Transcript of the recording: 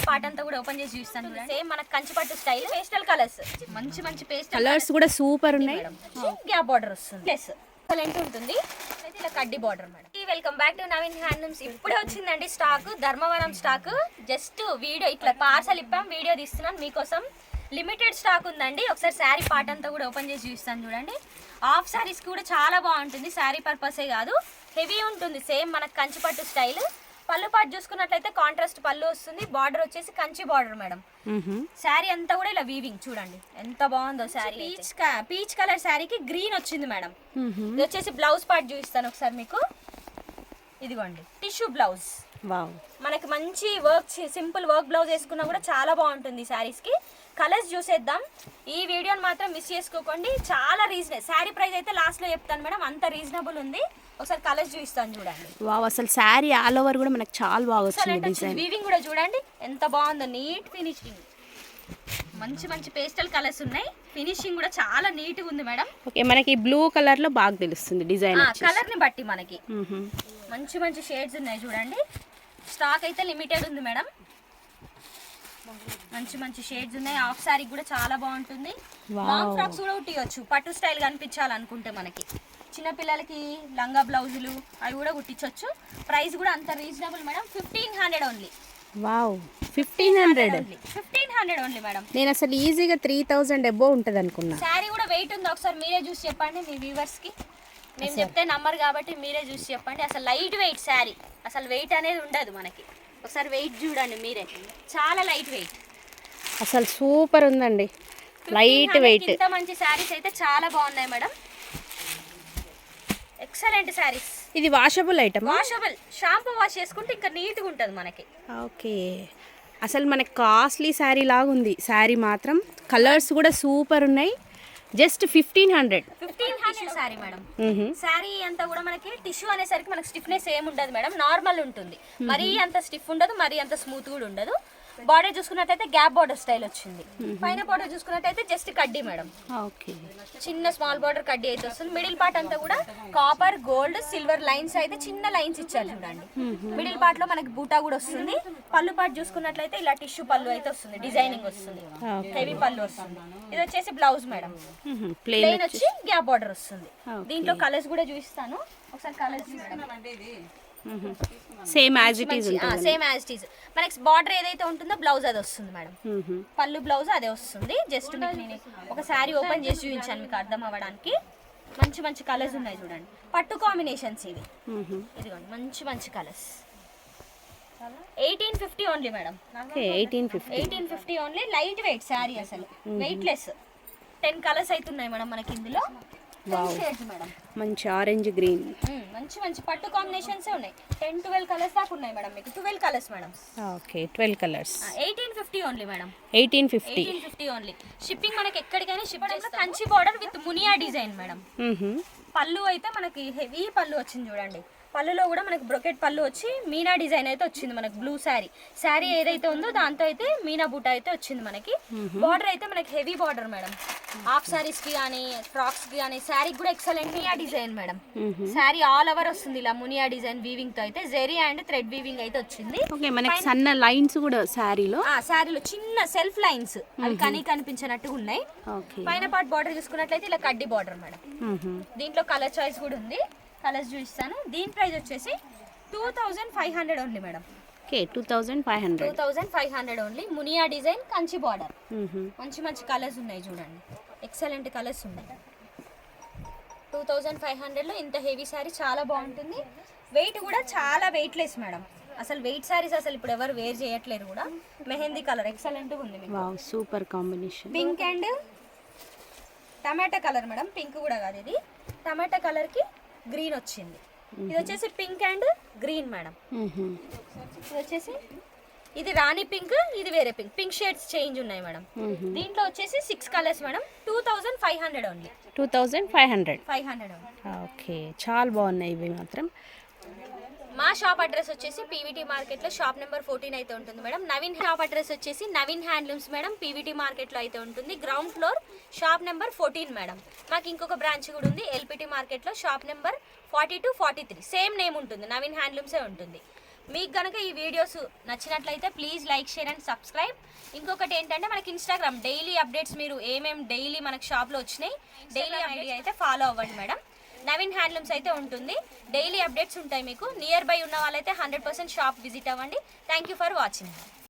Part అంతా కూడా open చేసి చూస్తాను. సేమ్ మనకి కంచిపట్టు స్టైల్ పేస్టల్ కలర్స్, మంచి మంచి పేస్టల్ కలర్స్ కూడా సూపర్ ఉన్నాయి. గ్యాప్ బార్డర్ వస్తుంది, ప్లస్ ఎక్సలెంట్ ఉంటుంది. ఇలా కడ్డీ border madam. Welcome back to Naveen handlooms. ఇప్పుడే వచ్చిందండి stock, Dharmavaram stock. Just video ఇట్లా పార్సల్ ఇప్పాం, వీడియో తీస్తున్నాను మీకోసం. లిమిటెడ్ స్టాక్ ఉందండి. ఒకసారి శారీ పార్ట్ అంతా కూడా ఓపెన్ చేసి చూస్తాను చూడండి. హాఫ్ శారీస్ కూడా చాలా బాగుంటుంది, శారీ పర్పసే కాదు, హెవీ ఉంటుంది. సేమ్ మనకు కంచిపట్టు స్టైల్. పళ్ళు పాటు చూసుకున్నట్లయితే కాంట్రాస్ట్ పళ్ళు వస్తుంది. బార్డర్ వచ్చేసి కంచి బార్డర్ మేడం. శారీ అంతా కూడా ఇలా వీవింగ్ చూడండి ఎంత బాగుందో శారీ. పీచ్ కలర్ శారీకి గ్రీన్ వచ్చింది మేడం. ఇది వచ్చేసి బ్లౌజ్ పార్ట్ చూపిస్తాను ఒకసారి మీకు. ఇదిగోండి టిష్యూ బ్లౌజ్. మనకి మంచి వర్క్, సింపుల్ వర్క్ బ్లౌజ్ వేసుకున్నా కూడా చాలా బాగుంటుంది ఈ శారీస్ కి. కలర్స్ చూసేద్దాం. ఈ వీడియోని మాత్రం మిస్ చేసుకోకండి, చాలా రీజనబుల్. శారీ ప్రైస్ అయితే లాస్ట్ లో చెప్తాను మేడం, అంత రీజనబుల్ ఉంది. ఒకసారి కలర్స్ చూపిస్తాను చూడండి. వావ్, అసలు శారీ ఆల్ ఓవర్ కూడా మనకు చాలా బాగా వచ్చింది డిజైన్. వీవింగ్ కూడా చూడండి ఎంత బాగుందో, నీట్ ఫినిషింగ్. మంచి మంచి పేస్టల్ కలర్స్ ఉన్నాయి, ఫినిషింగ్ కూడా చాలా నీట్ గా ఉంది మేడం. ఓకే, మనకి బ్లూ కలర్ లో బాగా తెలుస్తుంది డిజైన్. కలర్ ని బట్టి మనకి మంచి మంచి షేడ్స్ ఉన్నాయి చూడండి. స్టాక్ అయితే లిమిటెడ్ ఉంది మేడం. మంచి మంచి షేడ్స్ ఉన్నాయి. హాఫ్ సారీ కూడా చాలా బాగుంటుంది. లాంగ్ ఫ్రాక్స్ కూడా కుట్టియొచ్చు, పట్టు స్టైల్ కనిపించాలనుకుంటే. మనకి చిన్న పిల్లలకి లంగా బ్లౌజులు అవి కూడా కుట్టించవచ్చు. ప్రైస్ కూడా అంత reasonable madam, 1500 only. Wow, 1500 only madam. నేను అసలు ఈజీగా 3000 అబోవ్ ఉంటుంది అనుకున్నా. శారీ కూడా వెయిట్ ఉంది, ఒకసారి మీరే చూసి చెప్పండి మీ వ్యూవర్స్ కి. నేను చెప్తే నంబర్ కాబట్టి మీరే చూసి చెప్పండి. అసలు లైట్ వెయిట్ శారీ, అసలు వెయిట్ అనేది ఉండదు మనకి. ఒకసారి వెయిట్ చూడండి మీరే, చాలా లైట్ వెయిట్, అసలు సూపర్ ఉందండి. Light weight. ఇంత మంచి శారీస్ అయితే చాలా బాగున్నాయి మేడం, ఎక్సలెంట్ శారీస్. ఇది washable item, washable. Shampoo wash చేసుకుంటే ఇంకా నీట్గా ఉంటుంది మనకి. ఓకే, అసలు మనకి కాస్ట్లీ శారీ లాగా ఉంది శారీ మాత్రం. కలర్స్ కూడా సూపర్ ఉన్నాయి. Just 1500 sari madam. శారీ అంతా కూడా మనకి టిష్యూ అనేసరికి మనకి స్టిఫ్నెస్ ఏమి ఉండదు మేడం, నార్మల్ ఉంటుంది. మరీ అంత స్టిఫ్ ఉండదు, మరీ అంత స్మూత్ కూడా ఉండదు. బార్డర్ చూసుకున్నట్టయితే గ్యాప్ బార్డర్ స్టైల్ వచ్చింది. పైన బార్డర్ చూసుకున్నట్టయితే జస్ట్ కడ్డీ మేడం. ఓకే, చిన్న స్మాల్ బార్డర్ కడ్డీ అయితే వస్తుంది. మిడిల్ పార్ట్ అంతా కూడా కాపర్, గోల్డ్, సిల్వర్ లైన్స్ అయితే చిన్న లైన్స్ ఇచ్చారు చూడండి. మిడిల్ పార్ట్ లో మనకి బూటా కూడా వస్తుంది. పళ్ళు పార్ట్ చూసుకున్నట్లయితే ఇలా టిష్యూ పళ్ళు అయితే వస్తుంది, డిజైనింగ్ వస్తుంది, హెవీ పళ్ళు వస్తుంది. ఇది వచ్చేసి బ్లౌజ్ మేడం, ప్లెయిన్ వచ్చి గ్యాప్ బార్డర్ వస్తుంది. దీంట్లో కలర్స్ కూడా చూపిస్తాను ఒకసారి. Colours same as it is ఉంటుంది. Same as it is. మనకి బార్డర్ ఏదైతే ఉంటుందో బ్లౌజ్ అది వస్తుంది మేడం. పళ్ళు బ్లౌజ్ అదే వస్తుంది. జస్ట్ నేను ఒక శారీ ఓపెన్ చేసి చూపించాను మీకు అర్థం అవ్వడానికి. మంచి మంచి కలర్స్ ఉన్నాయి చూడండి, పట్టు కాంబినేషన్స్ ఇవి. ఇదిగోండి మంచి మంచి colours. 1850 only madam. 1850 only. Light weight sari, అసలు వెయిట్ లెస్. 10 కలర్స్ అయితే ఉన్నాయి మేడం మనకి ఇందులో. మంచి ఆరెంజ్ గ్రీన్, మంచి మంచి పట్టు కాంబినేషన్స్ ఉన్నాయి. 10-12 కలర్స్ దాకా ఉన్నాయి మేడం మీకు. 12 colours madam. Okay, 12 colours. 1850 only madam. 1850 only. Shipping మనకి ఎక్కడికైనా షిప్ చేస్తే. Kanchi border with Muniya design madam. పళ్ళు అయితే మనకి హెవీ పళ్ళు వచ్చింది చూడండి. పళ్ళులో కూడా మనకి బ్రొకెట్ పళ్ళు వచ్చి మీనా డిజైన్ అయితే వచ్చింది మనకి. బ్లూ శారీ ఏదైతే ఉందో దాంతో అయితే మీనా బూటా అయితే వచ్చింది మనకి. బార్డర్ అయితే మనకి heavy border madam. Half saris కి కానీ ఫ్రాక్స్ కి కానీ శారీకి కూడా excellent Muniya design madam. Sari all over వస్తుంది ఇలా మునియా డిజైన్ వీవింగ్ తో అయితే. జెరీ అండ్ థ్రెడ్ వీవింగ్ అయితే వచ్చింది. ఓకే, మనకి సన్న లైన్స్ కూడా శారీలో చిన్న సెల్ఫ్ లైన్స్ అవి కనిపించినట్టుగా ఉన్నాయి. పైన పార్ట్ బార్డర్ చూసుకున్నట్లయితే ఇలా కడ్డీ బార్డర్ మేడం. దీంట్లో కలర్ చాయిస్ కూడా ఉంది, కలర్స్ చూపిస్తాను. దీని ప్రైస్ వచ్చేసి 2500 only madam. Okay, 2500 only. Muniya design, Kanchi border. మంచి మంచి కలర్స్ ఉన్నాయి చూడండి, ఎక్సలెంట్ కలర్స్ ఉన్నాయి. 2500లో ఇంత హెవీ శారీ చాలా బాగుంటుంది. వెయిట్ కూడా చాలా వెయిట్ లెస్ మేడం. అసలు వెయిట్ శారీస్ అసలు ఇప్పుడు ఎవరు వేర్ చేయట్లేరు కూడా. మెహందీ కలర్ ఎక్సలెంట్ ఉంది. Wow, super combination. Pink and tomato colour madam. Pink కూడా కాదు, ఇది టమాటా కలర్ కి గ్రీన్ వచ్చింది. ఇది వచ్చేసి పింక్ అండ్ గ్రీన్ మేడం. ఇది వచ్చేసి ఇది రాణి పింక్, ఇది వేరే పింక్. పింక్ షేడ్స్ చేంజ్ ఉన్నాయి మేడం. దీంట్లో వచ్చేసి 6 కలర్స్ మేడం. 2500 ఓన్లీ. 2500. ఓకే, చాలా బాగున్నాయి ఇవి మాత్రం. మా షాప్ అడ్రస్ వచ్చేసి పీవీటీ మార్కెట్ లో షాప్ నెంబర్ 14 అయితే ఉంటుంది మేడం. నవీన్ షాప్ అడ్రస్ వచ్చేసి Naveen handlooms madam, PVT market లో అయితే ఉంటుంది. Ground floor, shop number 14 madam. మాకు ఇంకొక బ్రాంచ్ కూడా ఉంది ఎల్పిటి మార్కెట్ లో, షాప్ నెంబర్ 42, 43. సేమ్ నేమ్ ఉంటుంది, నవీన్ హ్యాండ్లూమ్సే ఉంటుంది. మీకు కనుక ఈ వీడియోస్ నచ్చినట్లయితే please like share and subscribe. ఇంకొకటి ఏంటంటే మనకి ఇన్స్టాగ్రామ్ డైలీ అప్డేట్స్, మీరు ఏమేమి డైలీ మనకి షాప్లో వచ్చినాయి డైలీ అప్డేట్ అయితే ఫాలో అవ్వండి మేడం. నవీన్ హ్యాండ్లూమ్స్ అయితే ఉంటుంది, డైలీ అప్డేట్స్ ఉంటాయి మీకు. నియర్ బై ఉన్న వాళ్ళైతే 100% షాప్ విజిట్ అవ్వండి. Thank you for watching.